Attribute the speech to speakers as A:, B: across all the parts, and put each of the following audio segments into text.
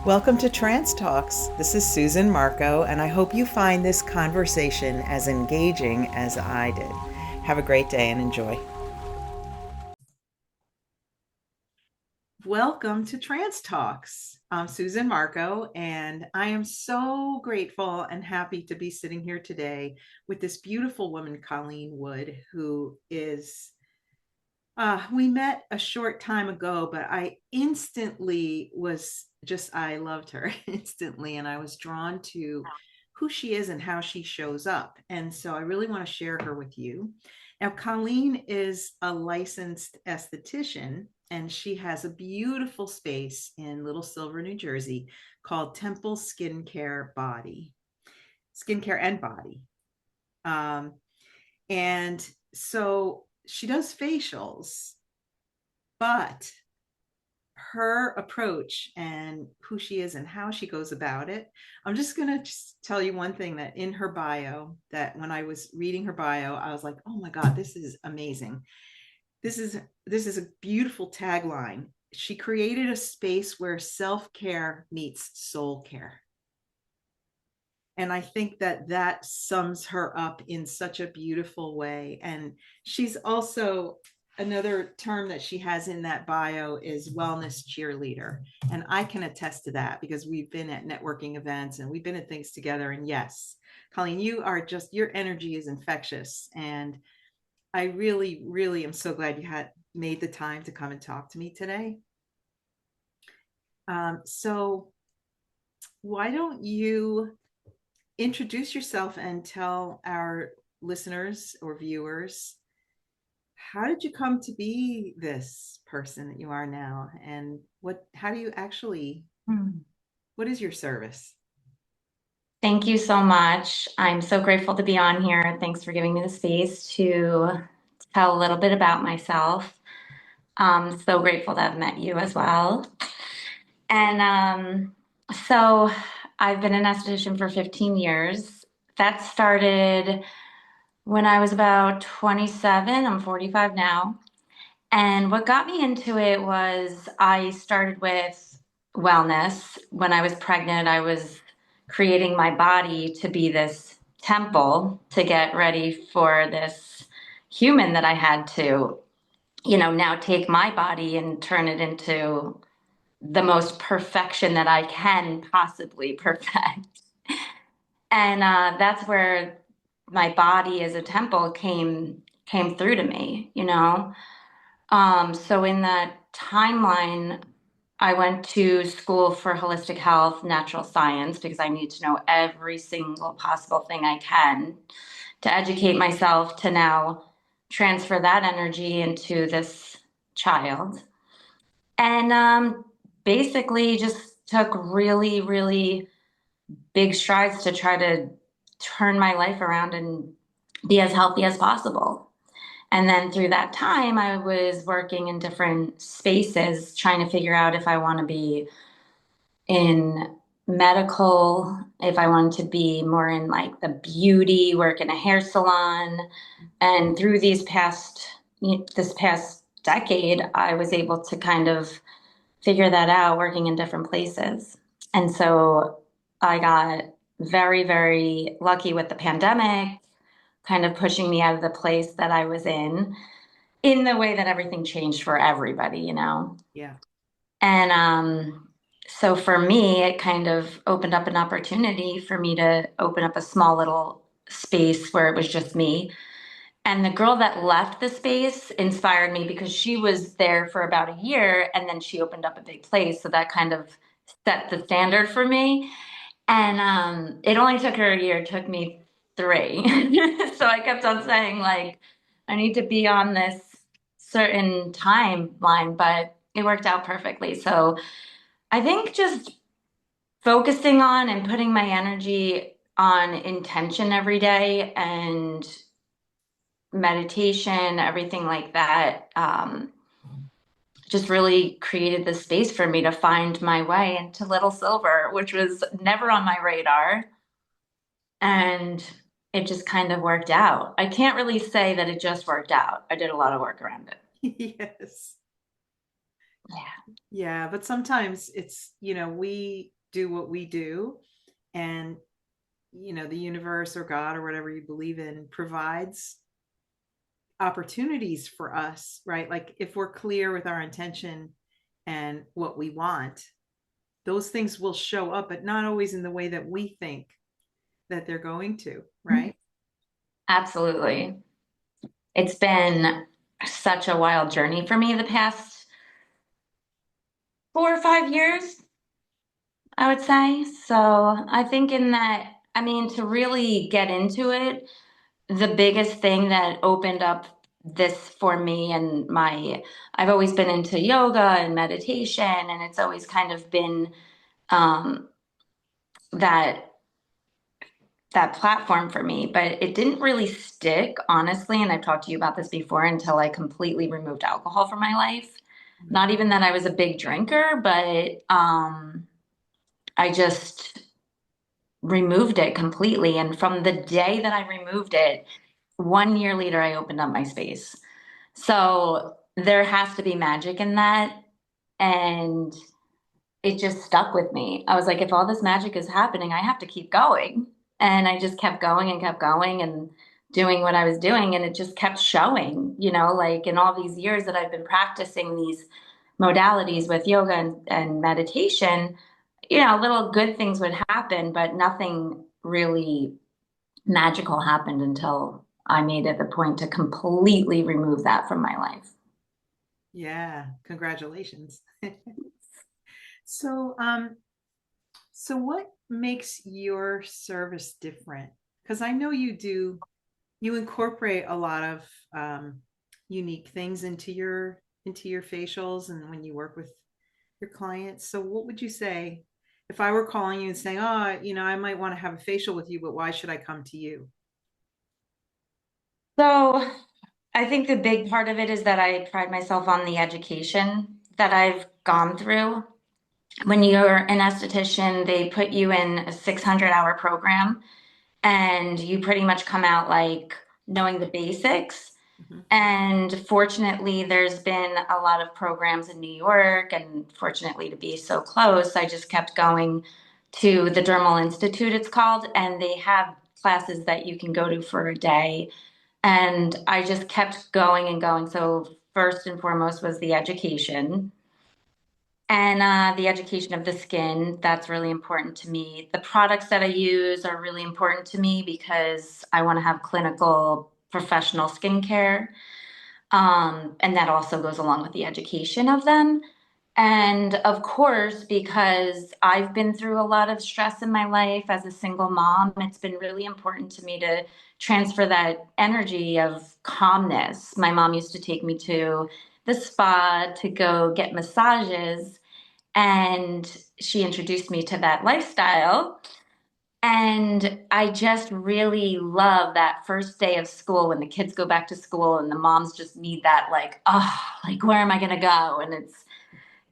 A: Welcome to Trans Talks. This is Susan Marco, and I hope you find this conversation as engaging as I did. Have a great day and enjoy. Welcome to Trans Talks. I'm Susan Marco, and I am so grateful and happy to be sitting here today with this beautiful woman, Colleen Wood, who is we met a short time ago, but I instantly I loved her instantly. And I was drawn to who she is and how she shows up. And so I really want to share her with you. Now, Colleen is a licensed esthetician, and she has a beautiful space in Little Silver, New Jersey called Temple Skincare and Body. Um, and so she does facials, but her approach and who she is and how she goes about it. I'm just going to tell you one thing, that in her bio, that when I was reading her bio, I was like, oh my God, this is amazing. This is a beautiful tagline. She created a space where self-care meets soul care. And I think that sums her up in such a beautiful way. And she's also, another term that she has in that bio is wellness cheerleader. And I can attest to that because we've been at networking events and we've been at things together. And yes, Colleen, your energy is infectious. And I really, really am so glad you had made the time to come and talk to me today. So why don't you introduce yourself and tell our listeners or viewers, how did you come to be this person that you are now? And how do you actually, what is your service?
B: Thank you so much. I'm so grateful to be on here. Thanks for giving me the space to tell a little bit about myself. I'm so grateful to have met you as well. And so I've been an esthetician for 15 years. That started when I was about 27. I'm 45 now. And what got me into it was I started with wellness. When I was pregnant, I was creating my body to be this temple to get ready for this human that I had to, now take my body and turn it into the most perfection that I can possibly perfect. And that's where my body as a temple came through to me. So in that timeline, I went to school for holistic health, natural science, because I need to know every single possible thing I can to educate myself to now transfer that energy into this child. And basically just took really, really big strides to try to turn my life around and be as healthy as possible. And then through that time, I was working in different spaces, trying to figure out if I want to be in medical, if I wanted to be more in like the beauty, work in a hair salon. And through this past decade, I was able to kind of figure that out working in different places. And so I got very, very lucky with the pandemic, kind of pushing me out of the place that I was in the way that everything changed for everybody.
A: Yeah.
B: And so for me, it kind of opened up an opportunity for me to open up a small little space where it was just me. And the girl that left the space inspired me because she was there for about a year and then she opened up a big place. So that kind of set the standard for me. And it only took her a year, it took me 3. So I kept on saying, like, I need to be on this certain timeline, but it worked out perfectly. So I think just focusing on and putting my energy on intention every day and meditation, everything like that, just really created the space for me to find my way into Little Silver, which was never on my radar. And it just kind of worked out. I can't really say that it just worked out. I did a lot of work around it.
A: Yes.
B: Yeah.
A: Yeah, but sometimes it's, we do what we do, and the universe or God or whatever you believe in provides opportunities for us, right? Like if we're clear with our intention and what we want, those things will show up, but not always in the way that we think that they're going to, right?
B: Absolutely. It's been such a wild journey for me the past 4 or 5 years, I would say. So I think in that, I mean, to really get into it, the biggest thing that opened up this for me and I've always been into yoga and meditation, and it's always kind of been um, that that platform for me, but it didn't really stick, honestly. And I've talked to you about this before until I completely removed alcohol from my life. Not
A: Mhm.
B: even that I was a big drinker, but I just removed it completely. And from the day that I removed it, 1 year later, I opened up my space. So there has to be magic in that. And it just stuck with me. I was like, if all this magic is happening, I have to keep going. And I just kept going and doing what I was doing. And it just kept showing, like in all these years that I've been practicing these modalities with yoga and meditation, little good things would happen, but nothing really magical happened until I made it the point to completely remove that from my life.
A: Yeah, congratulations. So, so what makes your service different? Because I know you incorporate a lot of unique things into your facials and when you work with your clients. So what would you say if I were calling you and saying, "Oh, I might want to have a facial with you, but why should I come to you?"
B: So I think the big part of it is that I pride myself on the education that I've gone through. When you're an esthetician, they put you in a 600-hour program and you pretty much come out like knowing the basics.
A: Mhm.
B: And fortunately, there's been a lot of programs in New York, and fortunately to be so close, I just kept going to the Dermal Institute, it's called, and they have classes that you can go to for a day. And I just kept going and going. So, first and foremost was the education and the education of the skin. That's really important to me. The products that I use are really important to me because I want to have clinical professional skincare. And that also goes along with the education of them. And of course, because I've been through a lot of stress in my life as a single mom, it's been really important to me to transfer that energy of calmness. My mom used to take me to the spa to go get massages, and she introduced me to that lifestyle. And I just really love that first day of school when the kids go back to school and the moms just need that, like, oh, like, where am I going to go? And it's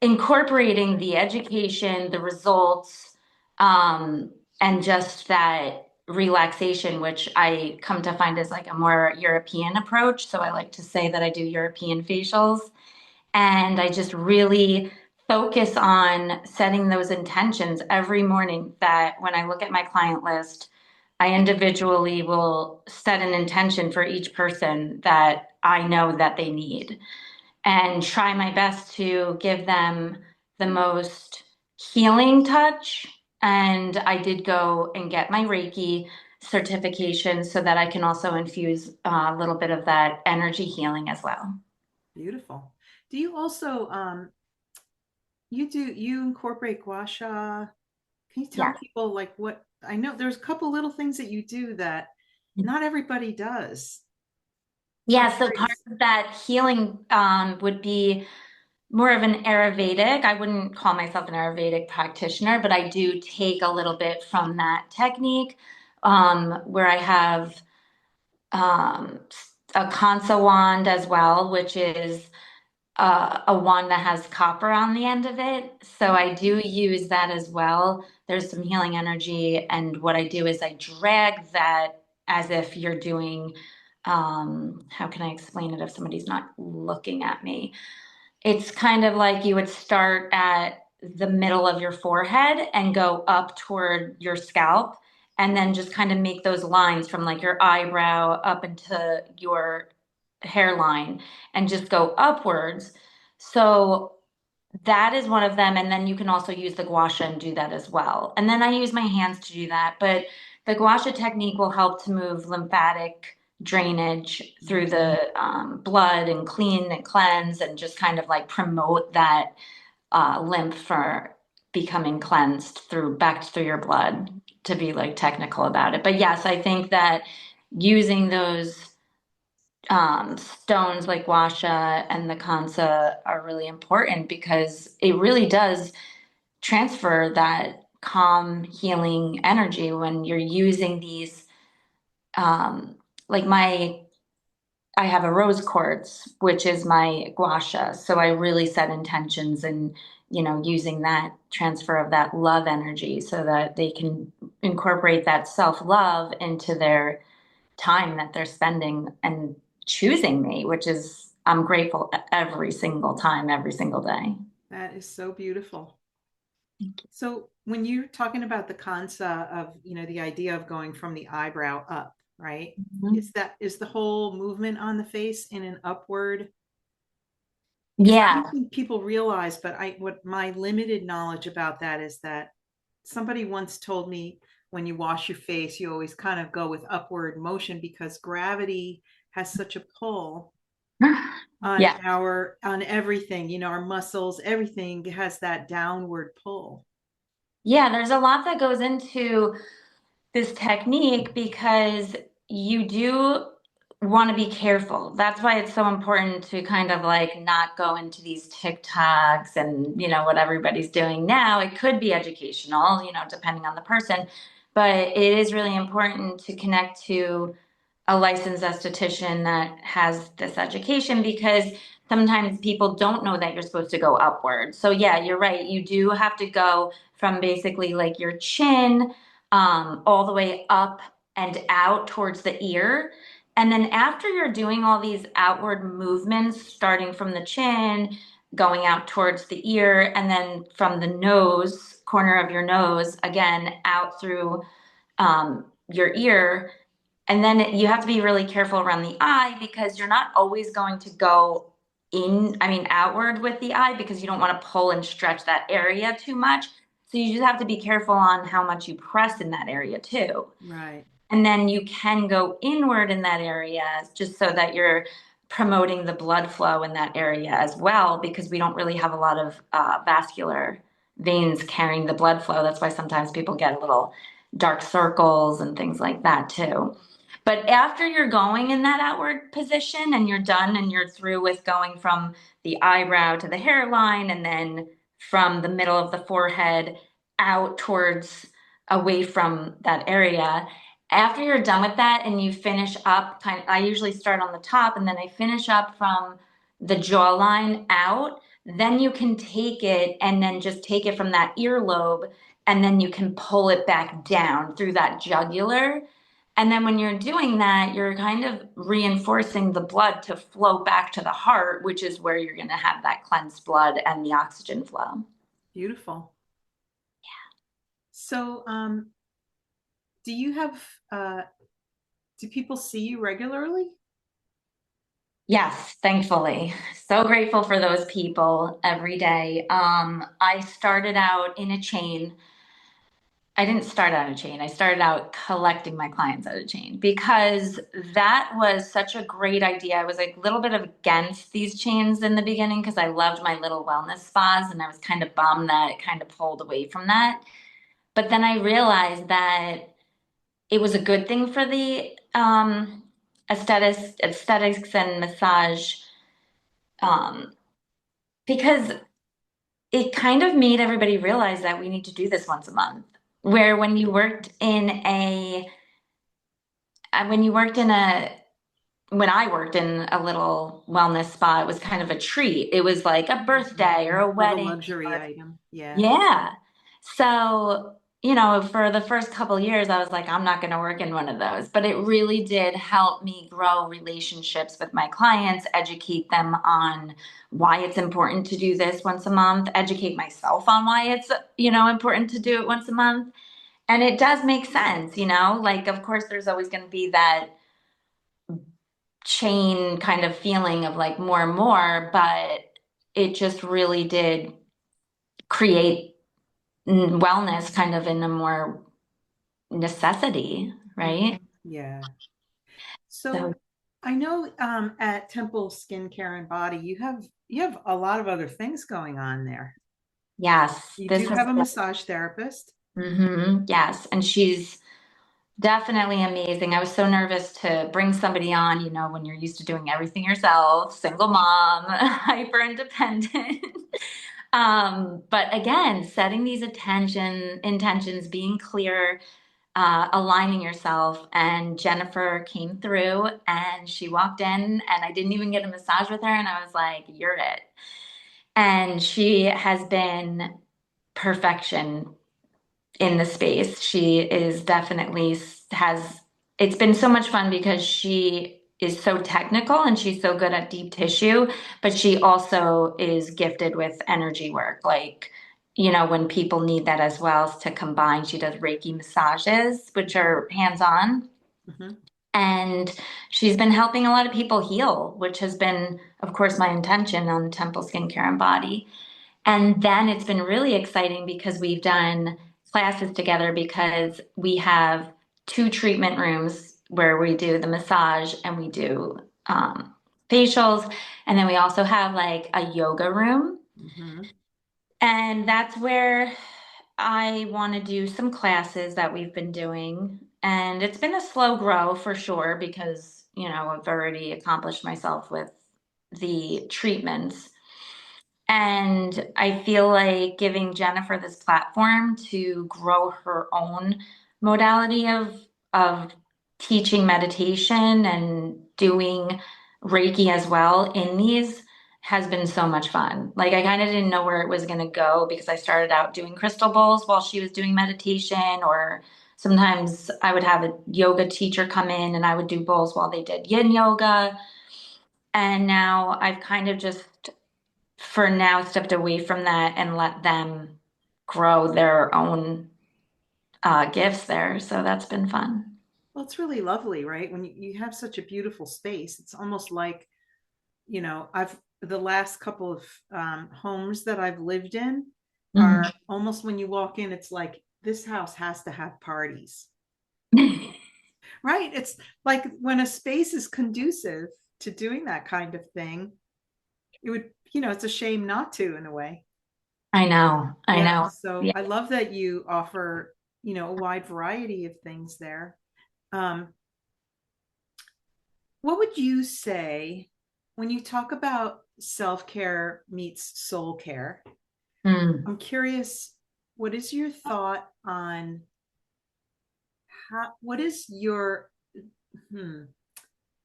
B: incorporating the education, the results, and just that relaxation, which I come to find is like a more European approach. So I like to say that I do European facials. And I just really focus on setting those intentions every morning that when I look at my client list, I individually will set an intention for each person that I know that they need and try my best to give them the most healing touch. And I did go and get my Reiki certification so that I can also infuse a little bit of that energy healing as well.
A: Beautiful. Do you also you incorporate gua sha? Can you tell
B: Yeah.
A: people like what I know there's a couple little things that you do that not everybody does. So I'm
B: Yeah, so part
A: curious.
B: of that healing would be more of an Ayurvedic. I wouldn't call myself an Ayurvedic practitioner, but I do take a little bit from that technique where I have um, a Kansa wand as well, which is a wand that has copper on the end of it. So I do use that as well. There's some healing energy, and what I do is I drag that as if you're doing, how can I explain it if somebody's not looking at me? It's kind of like you would start at the middle of your forehead and go up toward your scalp, and then just kind of make those lines from like your eyebrow up into your hairline and just go upwards. So that is one of them. And then you can also use the gua sha and do that as well. And then I use my hands to do that. But the gua sha technique will help to move lymphatic drainage through the blood and clean and cleanse and just kind of like promote that lymph for becoming cleansed through back through your blood, to be like technical about it. But yes, I think that using those stones like Washa and the Kansa are really important because it really does transfer that calm, healing energy when you're using these. Um, like I have a rose quartz, which is my guasha. So I really set intentions and, using that transfer of that love energy so that they can incorporate that self love into their time that they're spending and choosing me, which is, I'm grateful every single time, every single day.
A: That is so beautiful.
B: Thank
A: So when you're talking about the concept of, the idea of going from the eyebrow up, right?
B: you.
A: Is the whole movement on the face in an upward? Because I don't
B: Yeah.
A: think people realize, but what my limited knowledge about that is that somebody once told me when you wash your face, you always kind of go with upward motion because gravity has such a pull on
B: Yeah.
A: on everything, our muscles, everything has that downward pull.
B: Yeah. There's a lot that goes into this technique because you do want to be careful. That's why it's so important to kind of like not go into these TikToks and, what everybody's doing now. It could be educational, depending on the person, but it is really important to connect to a licensed esthetician that has this education because sometimes people don't know that you're supposed to go upward. So yeah, you're right. You do have to go from basically like your chin all the way up and out towards the ear. And then after you're doing all these outward movements, starting from the chin, going out towards the ear, and then from the nose, corner of your nose, again, out through your ear, and then you have to be really careful around the eye because you're not always going to go outward with the eye because you don't want to pull and stretch that area too much. So you just have to be careful on how much you press in that area too.
A: Right.
B: And then you can go inward in that area just so that you're promoting the blood flow in that area as well, because we don't really have a lot of vascular veins carrying the blood flow. That's why sometimes people get a little dark circles and things like that too. But after you're going in that outward position and you're done and you're through with going from the eyebrow to the hairline and then from the middle of the forehead out towards away from that area, after you're done with that and you finish up I usually start on the top and then I finish up from the jawline out, then you can take it and then just take it from that earlobe and then you can pull it back down through that jugular. And then when you're doing that, you're kind of reinforcing the blood to flow back to the heart, which is where you're going to have that cleansed blood and the oxygen flow.
A: Beautiful. So, do you have, uh, do people see you regularly?
B: Yes, thankfully. So grateful for those people every day. I started out in a chain. I didn't start out a chain. I started out collecting my clients at a chain because that was such a great idea. I was like a little bit of against these chains in the beginning because I loved my little wellness spas and I was kind of bummed that it kind of pulled away from that. But then I realized that it was a good thing for the aesthetics and massage um, because it kind of made everybody realize that we need to do this once a month. Where when you worked in a, when I worked in a little wellness spa, it was kind of a treat. It was like a
A: Mhm.
B: birthday or a
A: More of a
B: wedding
A: luxury
B: or,
A: item. Yeah.
B: yeah. So for the first couple years, I was like, I'm not going to work in one of those. But it really did help me grow relationships with my clients, educate them on why it's important to do this once a month, educate myself on why it's, important to do it once a month. And it does make sense, like, of course, there's always going to be that chain kind of feeling of like more and more, but it just really did create wellness kind of in a more necessity, right?
A: Yeah.
B: So
A: So I know at Temple Skincare and Body, you have a lot of other things going on there.
B: yes,
A: You
B: this
A: do
B: has
A: have a massage therapist.
B: yes, and she's definitely amazing. I was so nervous to bring somebody on, when you're used to doing everything yourself, single mom, hyper independent. But again, setting these intentions, being clear, aligning yourself. And Jennifer came through and she walked in, and I didn't even get a massage with her. And I was like, you're it. And she has been perfection in the space. She is definitely has, it's been so much fun because she is so technical and she's so good at deep tissue, but she also is gifted with energy work. Like, when people need that as well to combine, she does Reiki massages, which are hands on.
A: Mhm.
B: And she's been helping a lot of people heal, which has been, of course, my intention on Temple Skincare and Body. And then it's been really exciting because we've done classes together because we have two treatment rooms where we do the massage and we do facials. And then we also have like a yoga room.
A: Mhm.
B: And that's where I want to do some classes that we've been doing. And it's been a slow grow for sure because, I've already accomplished myself with the treatments. And I feel like giving Jennifer this platform to grow her own modality of teaching meditation and doing Reiki as well in these has been so much fun. Like I kind of didn't know where it was going to go because I started out doing crystal bowls while she was doing meditation, or sometimes I would have a yoga teacher come in and I would do bowls while they did yin yoga. And now I've kind of just for now stepped away from that and let them grow their own gifts there. So that's been fun.
A: Well, it's really lovely, right? When you have such a beautiful space, it's almost like, I've the last couple of homes that I've lived in
B: Mhm.
A: are almost when you walk in, it's like this house has to have parties, right? It's like when a space is conducive to doing that kind of thing, it would, it's a shame not to in a way.
B: I know. I
A: Yeah.
B: know.
A: So
B: Yeah.
A: I love that you offer, a wide variety of things there. Um, what would you say when you talk about self-care meets soul care?
B: Mm.
A: I'm curious, what is your thought on what is your, hmm,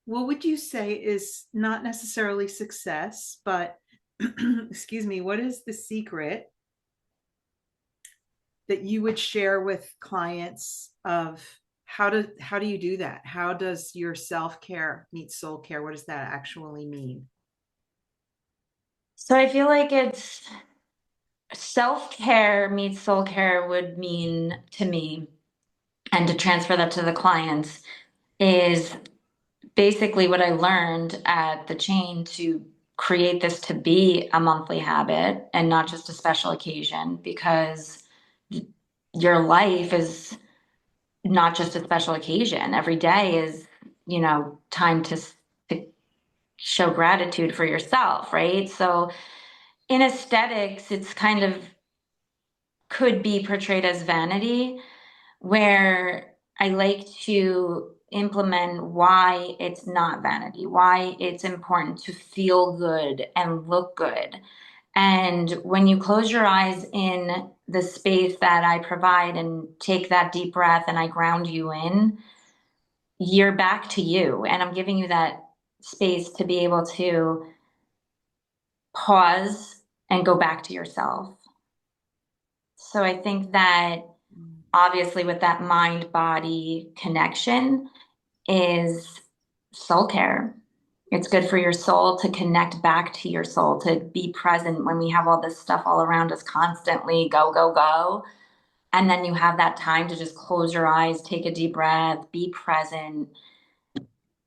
A: what would you say is not necessarily success, but excuse me, what is the secret that you would share with clients of how do you do that? How does your self-care meet soul care? What does that actually mean?
B: So I feel like it's self care meets soul care would mean to me, and to transfer that to the clients, is basically what I learned at the chain to create this to be a monthly habit and not just a special occasion, because your life is not just a special occasion. Every day is, time to show gratitude for yourself, right? So in aesthetics, it's kind of could be portrayed as vanity, where I like to implement why it's not vanity, why it's important to feel good and look good. And when you close your eyes in the space that I provide and take that deep breath and I ground you in, you're back to you. And I'm giving you that space to be able to pause and go back to yourself. So I think that obviously with that mind body connection is soul care. It's good for your soul to connect back to your soul, to be present when we have all this stuff all around us constantly, go, go, go. And then you have that time to just close your eyes, take a deep breath, be present.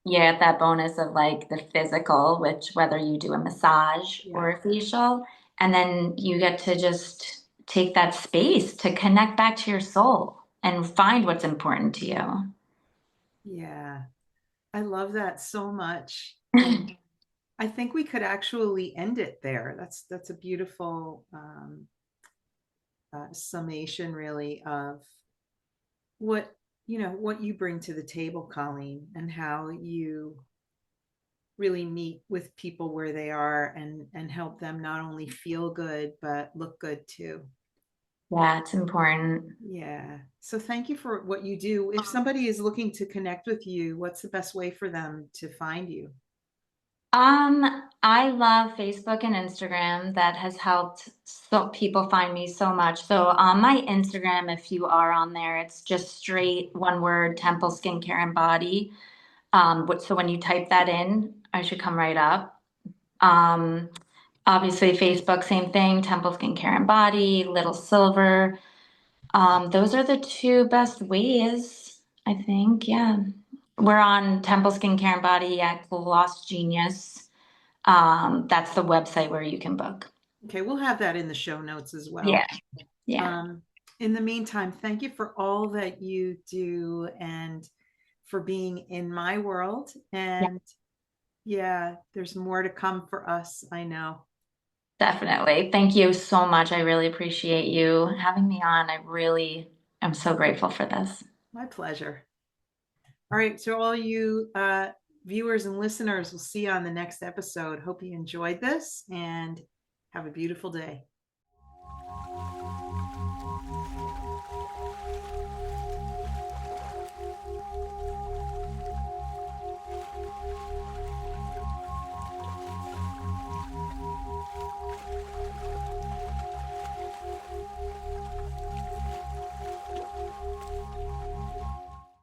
B: You get that bonus of like the physical, which whether you do a massage
A: Yeah.
B: or a facial, and then you get to just take that space to connect back to your soul and find what's important to you.
A: Yeah. I love that so much. And I think we could actually end it there. That's a beautiful summation, really, of what what you bring to the table, Colleen, and how you really meet with people where they are and help them not only feel good but look good too.
B: Yeah, it's important.
A: Yeah. So thank you for what you do. If somebody is looking to connect with you, what's the best way for them to find you?
B: I love Facebook and Instagram. That has helped so people find me so much. So on my Instagram, if you are on there, it's just straight one word, Temple Skincare and Body. So when you type that in, I should come right up. Um, Obviously Facebook, same thing, Temple Skincare and Body, Little Silver. Those are the two best ways, I think. Yeah. We're on Temple Skincare and Body at Gloss Genius. That's the website where you can book.
A: Okay, we'll have that in the show notes as
B: Yeah,
A: well.
B: yeah,
A: Um, in the meantime, thank you for all that you do and for being in my world.
B: yeah,
A: And yeah, there's more to come for us, I know.
B: definitely. Thank you so much. I really appreciate you having me on. I really am so grateful for this.
A: My pleasure. All right, so all you viewers and listeners, we'll see you on the next episode. Hope you enjoyed this and have a beautiful day.